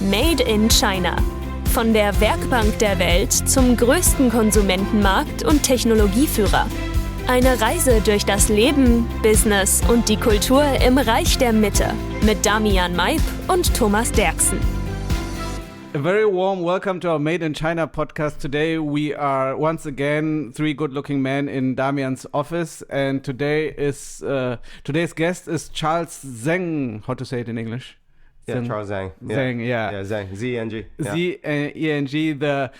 Made in China. Von der Werkbank der Welt zum größten Konsumentenmarkt und Technologieführer. Eine Reise durch das Leben, Business und die Kultur im Reich der Mitte mit Damian Maib und Thomas Derksen. A very warm welcome to our Made in China podcast. Today we are once again three good-looking men in Damian's office, and today's guest is Charles Zeng. How to say it in English? Yeah, Zeng. Charles Zeng. Zeng, yeah. Yeah, Zeng. Z-E-N-G. Yeah. Z-E-N-G, the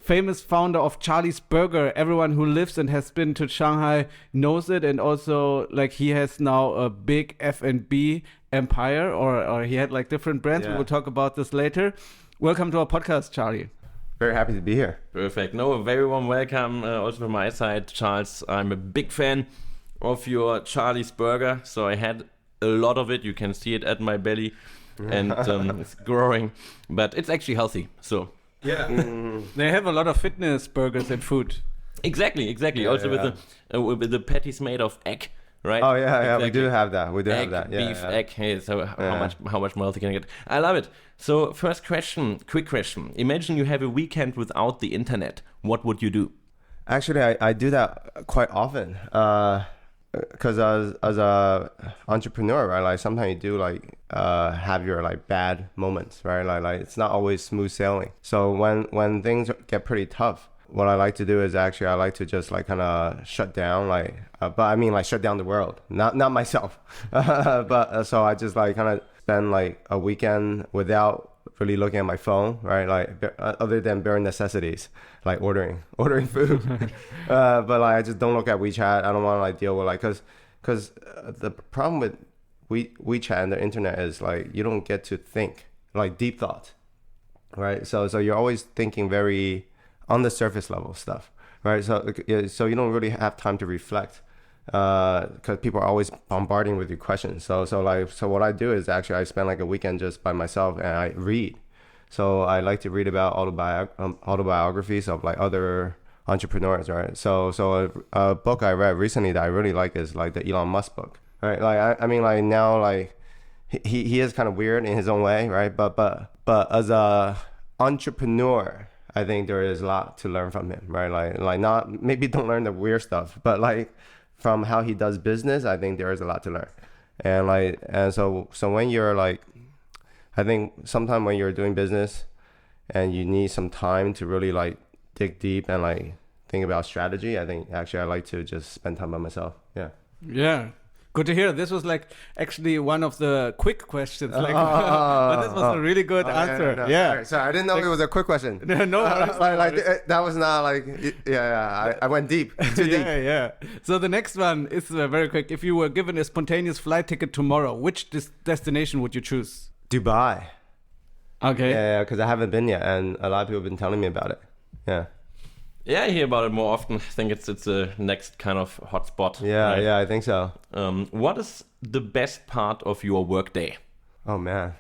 famous founder of Charlie's Burger. Everyone who lives and has been to Shanghai knows it, and also like he has now a big F&B empire, or he had like different brands. Yeah. We will talk about this later. Welcome to our podcast, Charlie. Very happy to be here. Perfect. No, a very warm welcome also from my side, Charles. I'm a big fan of your Charlie's Burger, so I had a lot of it. You can see it at my belly, and it's growing, but it's actually healthy. So yeah, they have a lot of fitness burgers and food. Exactly. Yeah, also with the patties made of egg. Right? Oh yeah, exactly. We do have that. Egg, beef, egg. Hey, so how much more healthy can I get? I love it. So first question, quick question. Imagine you have a weekend without the internet. What would you do? Actually, I do that quite often. Because as a entrepreneur, right? Like sometimes you do like have your like bad moments, right? Like it's not always smooth sailing. So when things get pretty tough, what I like to do is actually I like to just like kind of shut down, like, but I mean like shut down the world, not myself. But so I just like kind of spend like a weekend without really looking at my phone, right? Like other than bare necessities, like ordering food. But like I just don't look at WeChat. I don't want to like deal with like because the problem with WeChat and the internet is like you don't get to think like deep thought, right? So you're always thinking very on the surface level stuff, right? So you don't really have time to reflect because people are always bombarding with your questions. So what I do is actually I spend like a weekend just by myself and I read. So I like to read about autobiographies of like other entrepreneurs, right? So a book I read recently that I really like is like the Elon Musk book, right? Like I mean like now like he is kind of weird in his own way, right? But as a entrepreneur, I think there is a lot to learn from him, right? Like not maybe don't learn the weird stuff, but like from how he does business, I think there is a lot to learn. And so when you're like, I think sometimes when you're doing business and you need some time to really like dig deep and like think about strategy, I think actually I like to just spend time by myself. Yeah. Yeah. Good to hear. This was like actually one of the quick questions. But this was a really good answer. Yeah. Sorry, I didn't know it was a quick question. No. That was not like, I went deep, too deep. Yeah. So the next one is very quick. If you were given a spontaneous flight ticket tomorrow, which destination would you choose? Dubai. Okay. Yeah, because I haven't been yet, and a lot of people have been telling me about it. Yeah. Yeah, I hear about it more often. I think it's a next kind of hotspot. Yeah, right? Yeah, I think so. What is the best part of your workday? Oh man,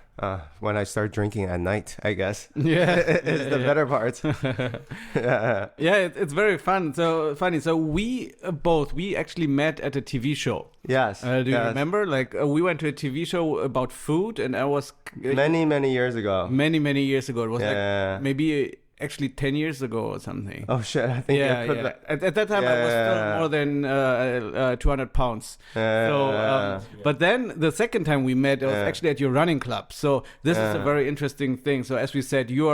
when I start drinking at night, I guess. Yeah, it's the better part. Yeah, it's very fun. So funny. So we actually met at a TV show. Yes. Do you remember? Like we went to a TV show about food, and I was many years ago. Many years ago. It was like maybe. Actually 10 years ago or something. Oh shit, I think At that time I was still more than 200 pounds. But then the second time we met, it was actually at your running club. So this is a very interesting thing. So as we said, you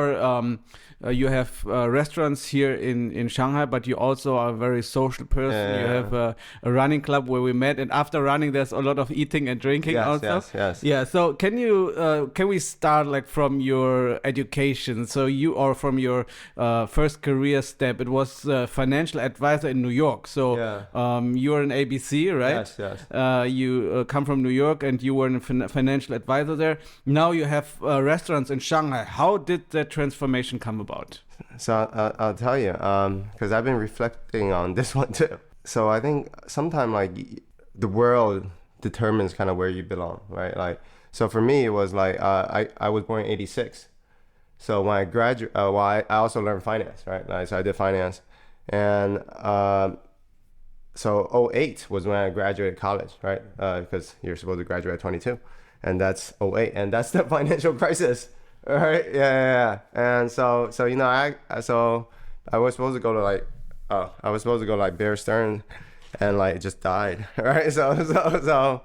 have restaurants here in Shanghai, but you also are a very social person. You have a running club where we met, and after running there's a lot of eating and drinking also. Yes. Yeah, so can we start like from your education? So you are from your first career step. It was financial advisor in New York. So you're an ABC, right? Yes. You come from New York and you were a financial advisor there. Now you have restaurants in Shanghai. How did that transformation come about? So I'll tell you, because I've been reflecting on this one too. So I think sometimes like the world determines kind of where you belong, right? Like, so for me, it was like I was born in '86. So when I graduated, I also learned finance, right? Like, so I did finance, and so '08 was when I graduated college, right? Because you're supposed to graduate at 22, and that's '08, and that's the financial crisis, Right? Yeah. And so you know, I was supposed to go to like, Bear Stearns, and like just died. Right? So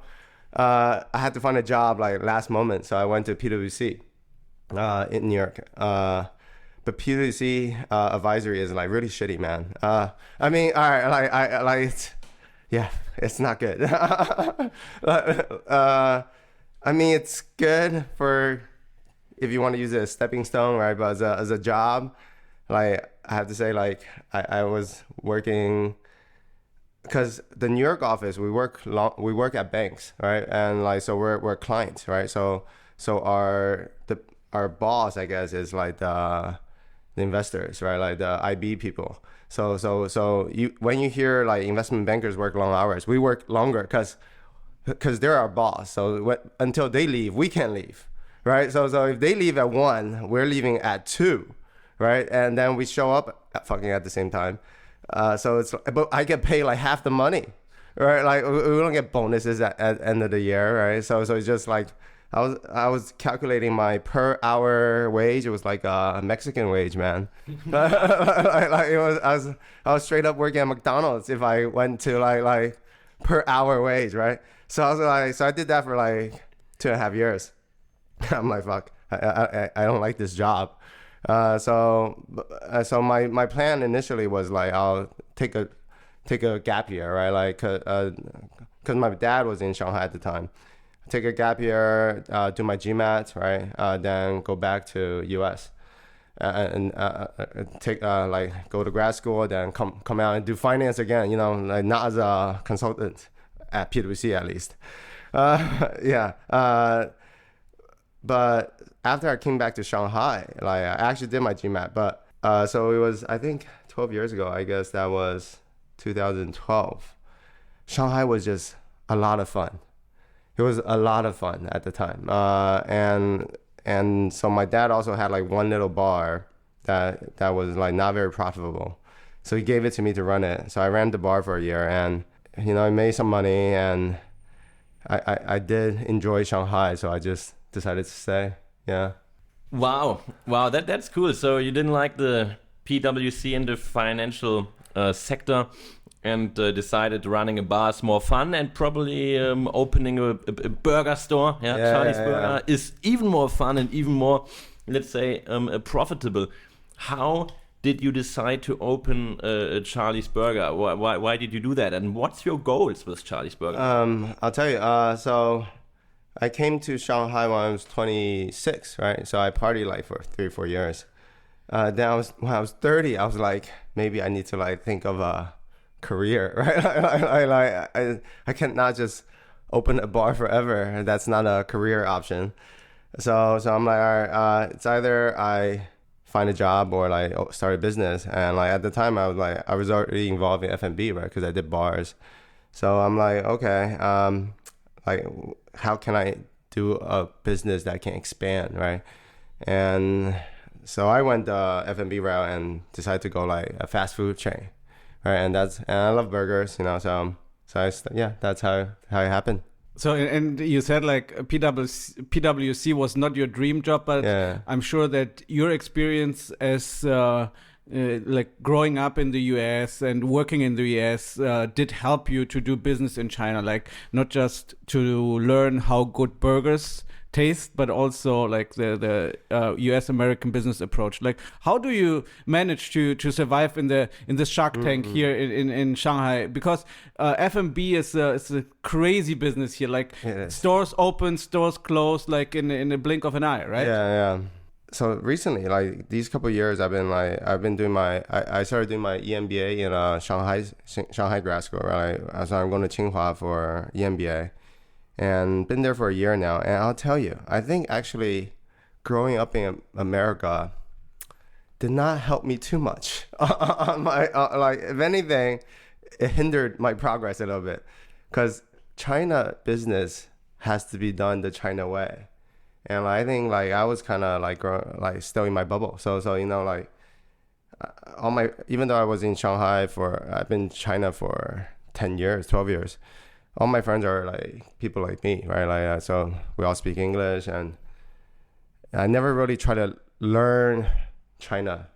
I had to find a job like last moment. So I went to PwC in New York. But PwC advisory is like really shitty, man. I mean, all right, yeah, it's not good. I mean, it's good for if you want to use it as a stepping stone, right? But as a job, like I have to say, like I was working because the New York office, we work at banks, right? And like so we're clients, right? So our boss, I guess, is like the investors, right? Like the IB people. So when you hear like investment bankers work long hours, we work longer because they're our boss. So until they leave, we can't leave, right? So if they leave at 1, we're leaving at 2, right? And then we show up at the same time. So but I get paid like half the money, right? Like we don't get bonuses at end of the year, right? So it's just like I was calculating my per hour wage. It was like a Mexican wage, man. like it was. I was straight up working at McDonald's if I went to like per hour wage, right? So I was like, so I did that for like 2.5 years. I'm like, fuck, I don't like this job. So my plan initially was like I'll take a gap year, right? Like cause my dad was in Shanghai at the time. Take a gap year, do my GMAT, right? Then go back to US and take go to grad school, then come out and do finance again. You know, like not as a consultant at PwC at least. Yeah. But after I came back to Shanghai, like I actually did my GMAT, but so it was I think 12 years ago. I guess that was 2012. Shanghai was just a lot of fun. It was a lot of fun at the time. And so my dad also had like one little bar that was like not very profitable. So he gave it to me to run it. So I ran the bar for a year and, you know, I made some money and I did enjoy Shanghai. So I just decided to stay. Yeah. Wow. That's cool. So you didn't like the PwC in the financial sector, and decided running a bar is more fun, and probably opening a burger store, Charlie's Burger, is even more fun and even more, let's say, profitable. How did you decide to open Charlie's Burger? Why did you do that? And what's your goals with Charlie's Burger? I'll tell you. So I came to Shanghai when I was 26, right? So I partied like for 3 or 4 years. Then when I was 30, I was like, maybe I need to like think of a career, right? I cannot just open a bar forever. That's not a career option. So I'm like, all right, it's either I find a job or like start a business. And like at the time, I was already involved in F&B, right? Because I did bars. So I'm like, okay, like how can I do a business that can expand, right? And so I went the F&B route and decided to go like a fast food chain. Right, and I love burgers, you know. So that's how it happened. So and you said like PwC was not your dream job, but yeah. I'm sure that your experience as like growing up in the US and working in the US did help you to do business in China, like not just to learn how good burgers taste, but also like the US American business approach. Like how do you manage to survive in the Shark Tank here in Shanghai? Because F&B is a crazy business here. Like stores open, stores close, like in a blink of an eye, right? Yeah. So recently, like these couple of years, I started doing my EMBA in Shanghai grad school, right? So I'm going to Tsinghua for EMBA. And been there for a year now. And I'll tell you, I think actually growing up in America did not help me too much. Like, if anything, it hindered my progress a little bit. Because China business has to be done the China way. And I think like I was kind of like still in my bubble. So you know, like even though I was in Shanghai I've been in China for 10 years, 12 years. All my friends are like people like me, right? Like so we all speak English, and I never really try to learn China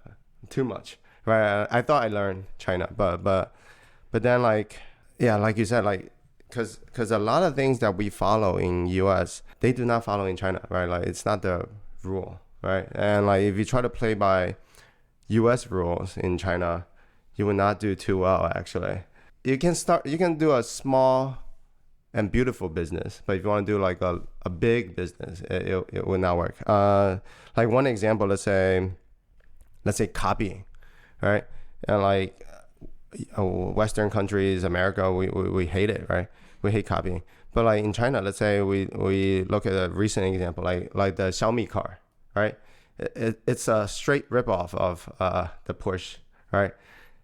too much, right? I thought I learned China, but then like you said, like because a lot of things that we follow in US, they do not follow in China, right? Like it's not the rule, right? And like if you try to play by US rules in China, you will not do too well actually. You can do a small and beautiful business, but if you want to do like a big business, it will not work. Like one example, let's say copying, right? And like Western countries, America, we hate it, right? We hate copying. But like in China, let's say we look at a recent example, like the Xiaomi car, right? It's a straight ripoff of the Porsche, right?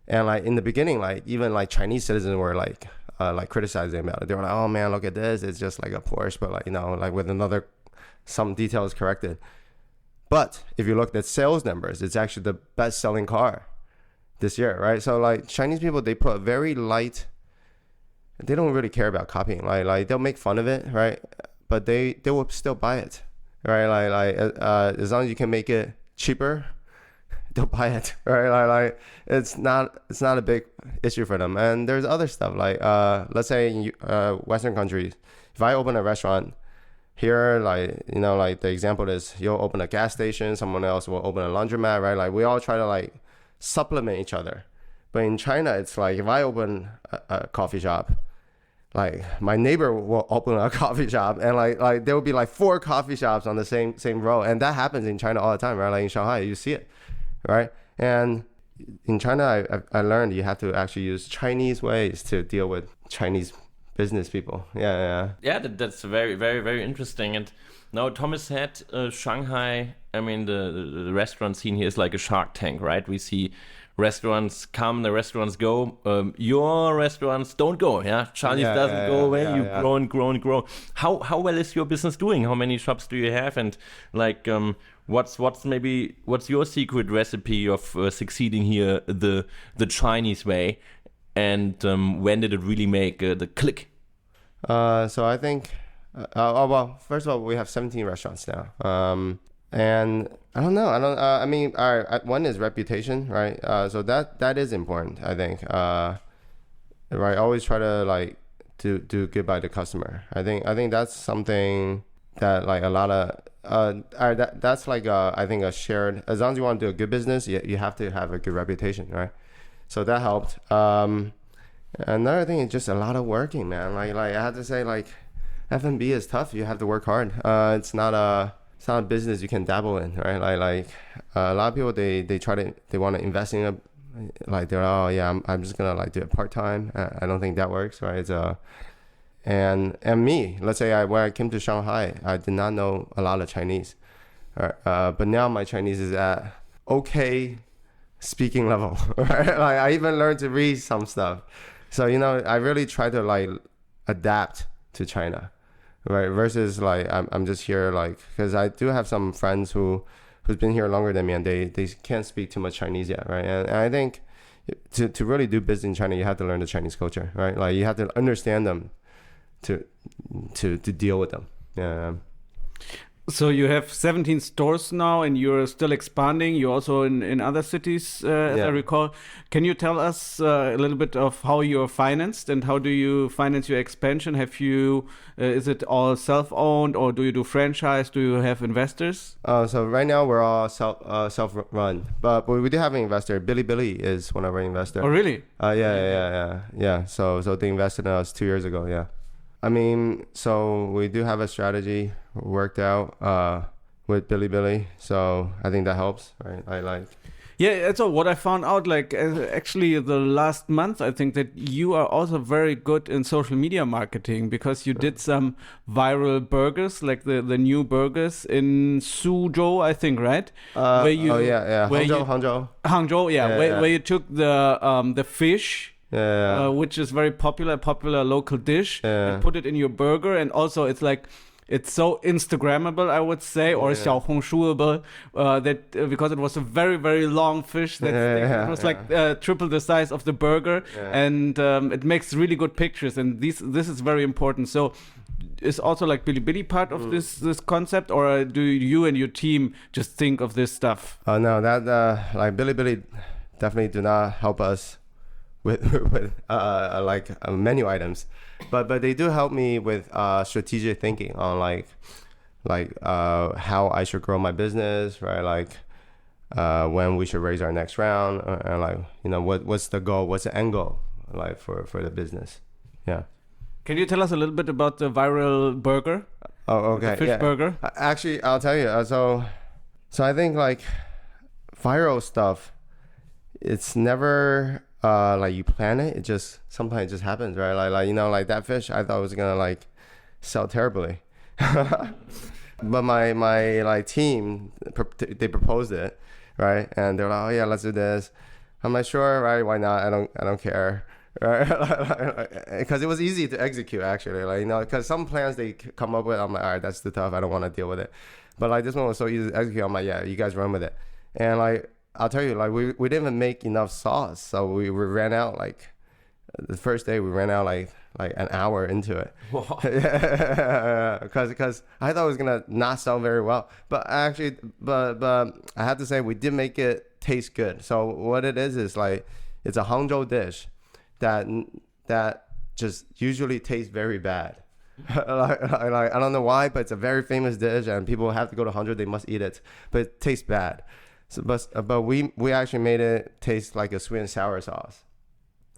And like in the beginning, like even like Chinese citizens were like criticizing about it. They were like, oh man, look at this. It's just like a Porsche, but like, like with some details corrected. But if you look at sales numbers, it's actually the best selling car this year, right? So like Chinese people, they put very light, they don't really care about copying. Like they'll make fun of it, right? But they will still buy it, right? Like as long as you can make it cheaper, they'll buy it, right? Like it's not a big issue for them. And there's other stuff like let's say in Western countries, if I open a restaurant here, like like the example is you'll open a gas station, someone else will open a laundromat, right? Like we all try to like supplement each other. But in China, it's like if I open a coffee shop, like my neighbor will open a coffee shop, and like there will be like 4 coffee shops on the same row, and that happens in China all the time, right? Like in Shanghai, you see it, right? And in China, I learned you have to actually use Chinese ways to deal with Chinese business people. Yeah, that's very, very, very interesting. And now Thomas said Shanghai, I mean the restaurant scene here is like a Shark Tank, right? We see restaurants come, the restaurants go. Your restaurants don't go, yeah? Charlie's doesn't go away. You grow and grow and grow. How well is your business doing? How many shops do you have? And like what's your secret recipe of succeeding here the Chinese way? And when did it really make the click? So I think, well, first of all, we have 17 restaurants now. And I don't know. I mean, one is reputation, right? So that is important, I think. Right. Always try to like do good by the customer. I think that's something that like a lot of that's like I think a shared. As long as you want to do a good business, you have to have a good reputation, right? So that helped. Another thing is just a lot of working, man. Like I have to say, like F&B is tough. You have to work hard. It's not a business you can dabble in, right? Like a lot of people they want to invest in a, like they're I'm just gonna like do it part time. I don't think that works, right? And me, let's say when I came to Shanghai, I did not know a lot of Chinese, but now my Chinese is at okay speaking level, right? Like I even learned to read some stuff. So I really try to like adapt to China, right? Versus like I'm just here like, because I do have some friends who's been here longer than me, and they can't speak too much Chinese yet, right? And I think to really do business in China, you have to learn the Chinese culture, right? Like you have to understand them to deal with them. Yeah. So you have 17 stores now, and you're still expanding. You're also in other cities, as I recall. Can you tell us a little bit of how you're financed, and how do you finance your expansion? Have you, is it all self-owned, or do you do franchise? Do you have investors? So right now we're all self-run, but we do have an investor. Bilibili is one of our investors. Oh, really? Yeah. So they invested in us 2 years ago. Yeah. I mean, so we do have a strategy worked out with Bilibili, so I think that helps, right? Yeah, so what I found out, like actually the last month, I think that you are also very good in social media marketing, because you did some viral burgers, like the new burgers in Suzhou, I think, right? Hangzhou, where you took the fish. Which is very popular local dish, and put it in your burger, and also it's so Instagrammable, I would say, or xiaohongshuable, that because it was a very, very long fish that it was like triple the size of the burger, and it makes really good pictures, and this is very important. So is also like Bilibili part of this concept, or do you and your team just think of this stuff? No, that like Bilibili definitely do not help us with menu items, but they do help me with strategic thinking on like how I should grow my business, right? Like when we should raise our next round, and like what's the goal, what's the end goal, like for the business. Yeah. Can you tell us a little bit about the viral burger? Oh, okay. The fish burger. Actually, I'll tell you. So I think like viral stuff, it's never like you plan it. It just sometimes it just happens, right? Like like that fish, I thought was gonna like sell terribly, but my like team they proposed it, right? And they're like, oh yeah, let's do this. I'm like, sure, right? Why not? I don't care. Right, because it was easy to execute actually, like because some plans they come up with, I'm like, all right, that's too tough, I don't want to deal with it. But like this one was so easy to execute, I'm like, yeah, you guys run with it. And like I'll tell you, like we didn't even make enough sauce, so we ran out like the first day we ran out like an hour into it. Because I thought it was gonna not sell very well, but actually, but I have to say we did make it taste good. So what it is like it's a Hangzhou dish that just usually tastes very bad. like I don't know why, but it's a very famous dish and people have to go to Hangzhou, they must eat it, but it tastes bad. So but we actually made it taste like a sweet and sour sauce.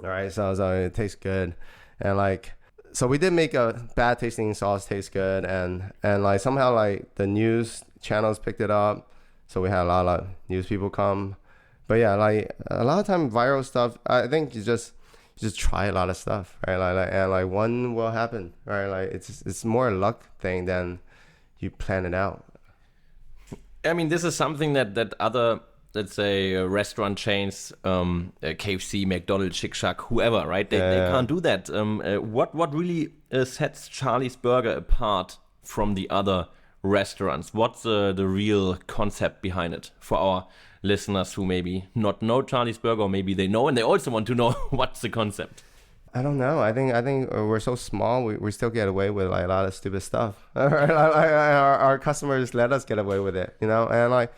All right, so it tastes good, and like so we did make a bad tasting sauce taste good, and like somehow like the news channels picked it up, so we had a lot of news people come. But yeah, like a lot of time viral stuff, I think you just try a lot of stuff, right? And like one will happen, right? Like it's more a luck thing than you plan it out. I mean, this is something that other, let's say, restaurant chains, KFC, McDonald's, Shake Shack, whoever, right? They can't do that. What really sets Charlie's Burger apart from the other restaurants? What's the real concept behind it for our listeners who maybe not know Charlie's Burger, or maybe they know and they also want to know what's the concept? I don't know. I think we're so small. We still get away with like a lot of stupid stuff. Our customers let us get away with it, And like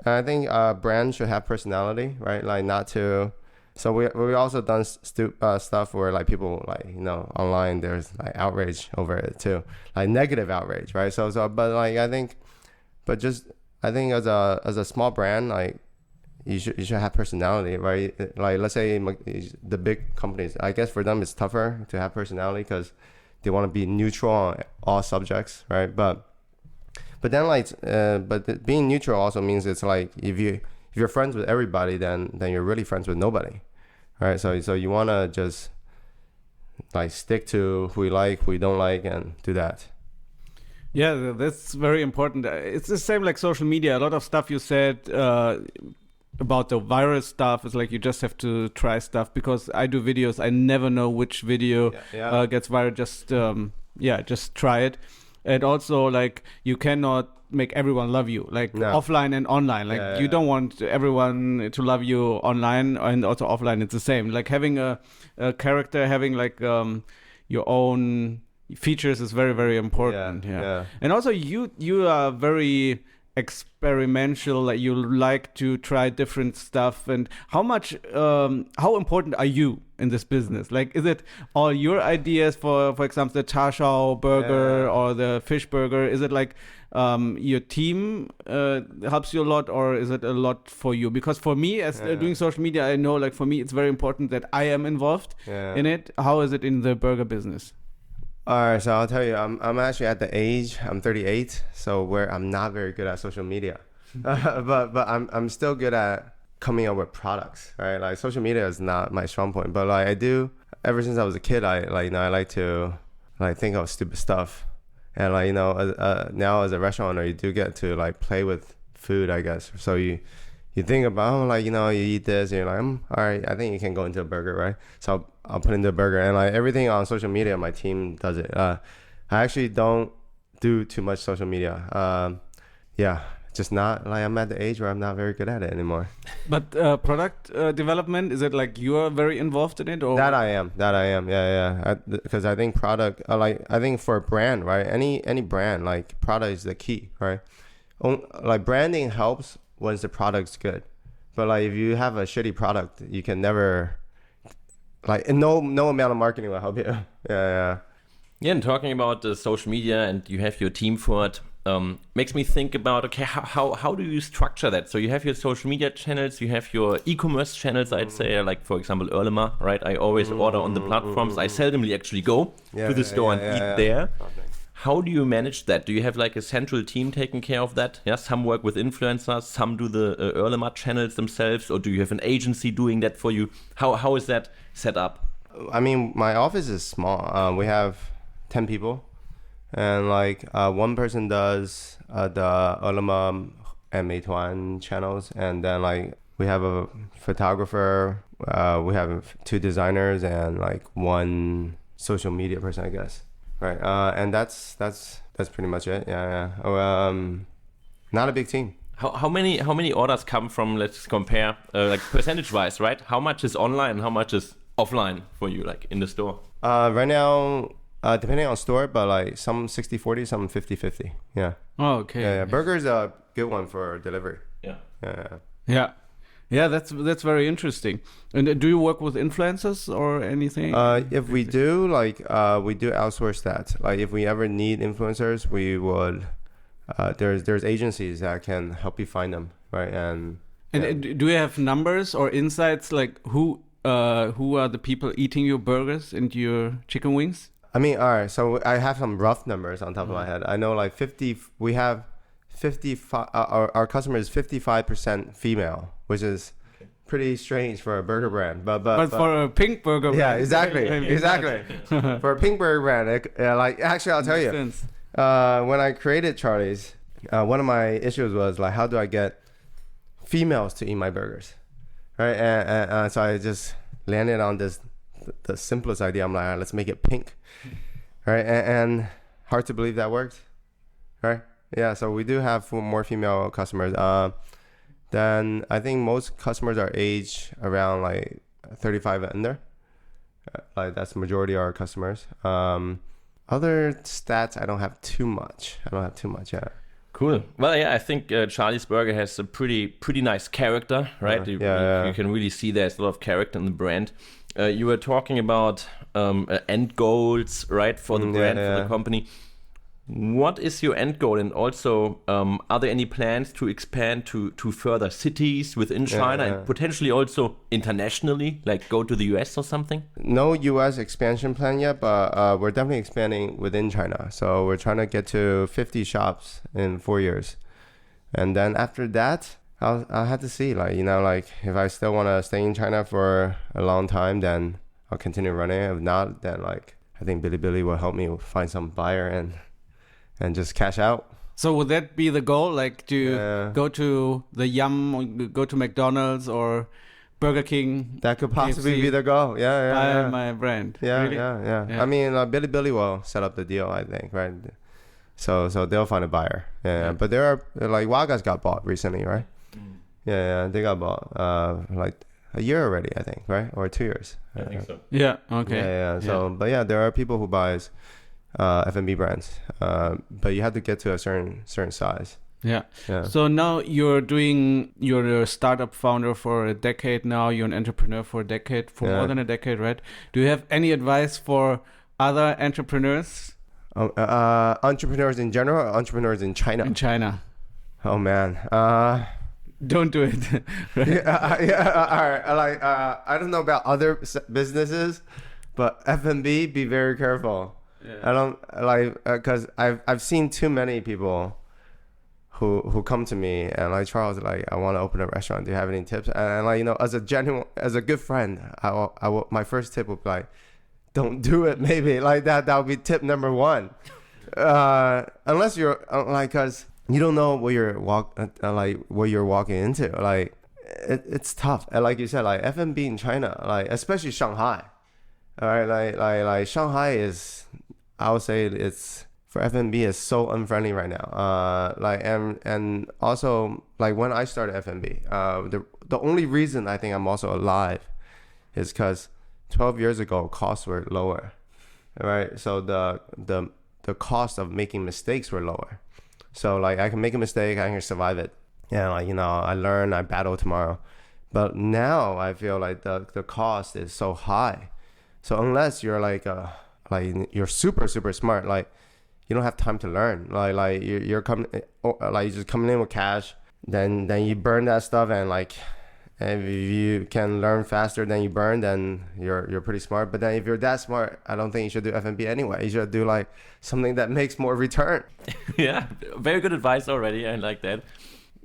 I think brands should have personality, right? Like not to. So we also done stuff where like people like online there's like outrage over it too, like negative outrage, right? So but like I think as a small brand, like you should have personality, right? Like let's say the big companies, I guess for them it's tougher to have personality because they want to be neutral on all subjects, right? But then like being neutral also means it's like if you're friends with everybody, then you're really friends with nobody, right? So you want to just like stick to who you like, who you don't like, and do that. Yeah, that's very important. It's the same like social media. A lot of stuff you said about the viral stuff is like you just have to try stuff, because I do videos. I never know which video gets viral. Just try it. And also like you cannot make everyone love you, like offline and online. Like you don't want everyone to love you online, and also offline it's the same. Like having a character, having like your own features is very, very important. Yeah. And also you are very experimental, like you like to try different stuff. And how important are you in this business? Like, is it all your ideas, for example the char siu burger or the fish burger? Is it like your team helps you a lot, or is it a lot for you? Because for me, as doing social media, I know like for me it's very important that I am involved in it. How is it in the burger business? All right, so I'll tell you, I'm actually at the age, I'm 38, so where I'm not very good at social media, but I'm still good at coming up with products, right? Like social media is not my strong point, but like I do, ever since I was a kid, I like to like think of stupid stuff, and like now as a restaurant owner, you do get to like play with food, I guess. So you think about you eat this, and you're like, all right, I think you can go into a burger, right? So I'll put into a burger, and like everything on social media, my team does it. I actually don't do too much social media. just not like I'm at the age where I'm not very good at it anymore. But product development, is it like you are very involved in it, or That I am. Yeah. Because I think product, I think for a brand, right? Any brand, like product is the key, right? Like branding helps once the product's good, but like if you have a shitty product, you can never, like, no amount of marketing will help you. Yeah. Yeah, and talking about social media, and you have your team for it, makes me think about, okay, how do you structure that? So you have your social media channels, you have your e-commerce channels, I'd say, like, for example, Erlema, right? I always order on the platforms. I seldomly actually go to the store and eat there. How do you manage that? Do you have like a central team taking care of that? Yeah, some work with influencers, some do the Erlema channels themselves, or do you have an agency doing that for you? How is that set up? I mean, my office is small. We have 10 people, and like one person does the Erlema and Meituan channels, and then like we have a photographer, we have 2 designers, and like 1 social media person, I guess. Right, and that's pretty much it. Yeah. Not a big team. How many orders come from? Let's compare, like percentage wise, right? How much is online and how much is offline for you, like in the store? Right now, depending on store, but like some 60-40, some 50-50. Yeah. Oh, okay. Yeah. Burger's a good one for delivery. Yeah. Yeah, that's very interesting. And do you work with influencers or anything? If we do, like, we do outsource that. Like, if we ever need influencers, we would. There's agencies that can help you find them, right? And do you have numbers or insights, like who are the people eating your burgers and your chicken wings? I mean, all right. So I have some rough numbers on top of my head. I know like 50. We have 55. Our customer is 55% female, which is pretty strange for a burger brand. But for a pink burger brand. Yeah, exactly. For a pink burger brand, like, actually, I'll tell you. When I created Charlie's, one of my issues was like, how do I get females to eat my burgers, right? And so I just landed on the simplest idea. I'm like, all right, let's make it pink, right? And hard to believe that worked, right? Yeah, so we do have more female customers. Then I think most customers are aged around like 35 and under. Like that's the majority of our customers. Other stats, I don't have too much. Yeah. Cool. Well, yeah, I think Charlie's Burger has a pretty nice character, right? You can really see there's a lot of character in the brand. You were talking about end goals, right, for the brand, for the company. What is your end goal? And also, are there any plans to expand to further cities within China and potentially also internationally, like go to the US or something? No US expansion plan yet, but we're definitely expanding within China. So we're trying to get to 50 shops in 4 years. And then after that, I'll have to see, like, like if I still want to stay in China for a long time, then I'll continue running. If not, then like I think Bilibili will help me find some buyer and just cash out. So would that be the goal, like to go to the Yum, or go to McDonald's or Burger King? That could possibly be the goal. Yeah. My brand. Yeah, really? yeah. I mean, Bilibili will set up the deal, I think, right? So they'll find a buyer. Yeah. But there are, like, Waga's got bought recently, right? Yeah, they got bought like a year already, I think, right? Or 2 years. I think so. Yeah. Okay. Yeah. So, but yeah, there are people who buys F&B brands, but you have to get to a certain size. Yeah. So now you're a startup founder for a decade now. You're an entrepreneur for a decade, more than a decade, right? Do you have any advice for other entrepreneurs? Entrepreneurs in general, or entrepreneurs in China? In China. Oh man. Don't do it. Right? All right. Like, I don't know about other businesses, but F&B, be very careful. I don't like, because I've seen too many people who come to me and like, Charles, like, I want to open a restaurant. Do you have any tips? And like, as a good friend, my first tip would be like, don't do it. Maybe like that would be tip number 1. Unless you're like, cause you don't know what you're walking into. Like it's tough. And like you said, like F&B in China, like especially Shanghai. All right, like Shanghai is, I would say it's for F&B is so unfriendly right now. Like and also like when I started F&B, the only reason I think I'm also alive is because 12 years ago costs were lower, right? So the cost of making mistakes were lower. So like I can make a mistake, I can survive it. Yeah, like, you know, I learn, I battle tomorrow. But now I feel like the cost is so high. So unless you're like you're super smart, like you don't have time to learn. Like you're coming, like you're just coming in with cash, then you burn that stuff, and like if you can learn faster than you burn, then you're pretty smart. But then if you're that smart, I don't think you should do F&B anyway. You should do like something that makes more return. Yeah, very good advice already. I like that.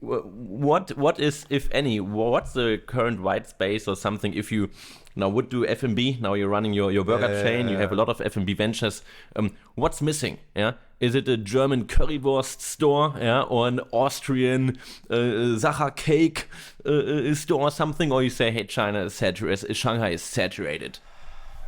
What is, if any, what's the current white space or something? If you now would do F&B, now you're running your burger chain, you have a lot of F&B ventures. What's missing? Yeah, is it a German currywurst store? Yeah, or an Austrian Sacher cake store or something? Or you say, hey, China is saturated, Shanghai is saturated.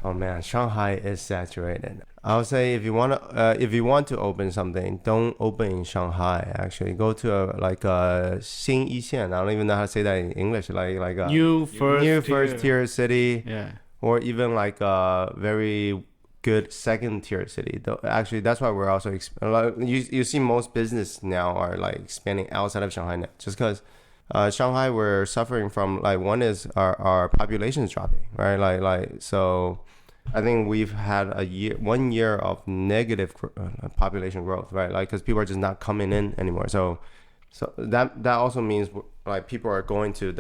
Oh man, Shanghai is saturated. I would say if you want to open something, don't open in Shanghai. Actually, go to a 新一线. I don't even know how to say that in English. Like a new first tier city, yeah, or even like a very good second tier city. Actually, that's why we're also you see most business now are like expanding outside of Shanghai now, just because. Shanghai, we're suffering from like one is our population is dropping, right? Like so, I think we've had 1 year of negative population growth, right? Like because people are just not coming in anymore. So that also means like people are going to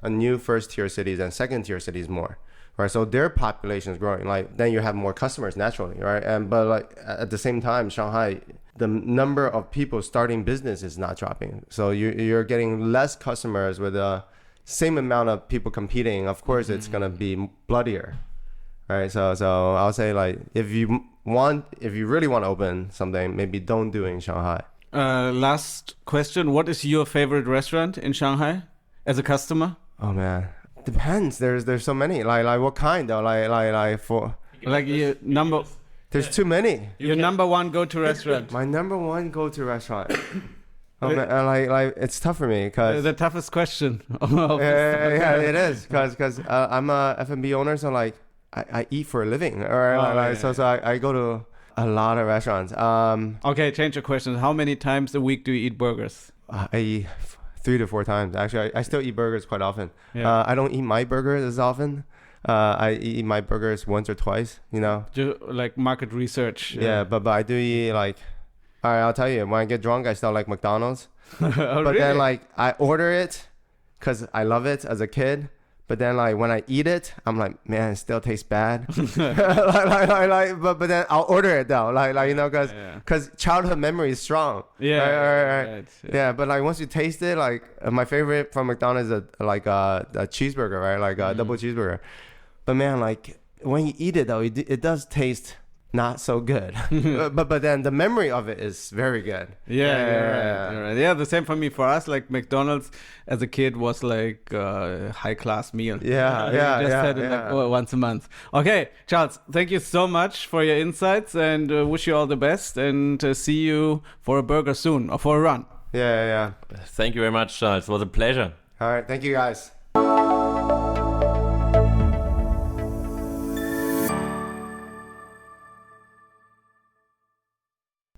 new first tier cities and second tier cities more, right? So their population is growing. Like then you have more customers naturally, right? But like at the same time, Shanghai, the number of people starting business is not dropping. So you're getting less customers with the same amount of people competing. Of course, it's going to be bloodier, right? So I'll say like, if you really want to open something, maybe don't do it in Shanghai. Last question. What is your favorite restaurant in Shanghai as a customer? Oh man, depends. There's so many. Like what kind though? Like for like your number. There's too many. Your number one go-to restaurant. My number one go-to restaurant. Oh, man, like it's tough for me because the toughest question. Yeah, it is because I'm a F&B owner, so like I eat for a living, or so I go to a lot of restaurants. Okay, change your question. How many times a week do you eat burgers? I eat 3 to 4 times. Actually, I still eat burgers quite often. Yeah. I don't eat my burgers as often. I eat my burgers once or twice, you know. Like market research. Yeah, but I do eat like. All right, I'll tell you. When I get drunk, I still like McDonald's. Oh, but really? then like I order it because I love it as a kid. But then like when I eat it, I'm like, man, it still tastes bad. But then I'll order it though, like you know, because childhood memory is strong. Yeah, right. Yeah, but like once you taste it, like my favorite from McDonald's is a cheeseburger, right? Like a double cheeseburger. But man, like when you eat it though, it does taste not so good. but then the memory of it is very good. Yeah, you're right. Yeah, the same for me. For us, like McDonald's as a kid was like a high class meal. Yeah. Just had it like once a month. Okay, Charles, thank you so much for your insights, and wish you all the best, and see you for a burger soon or for a run. Yeah. Thank you very much, Charles. It was a pleasure. All right, thank you guys.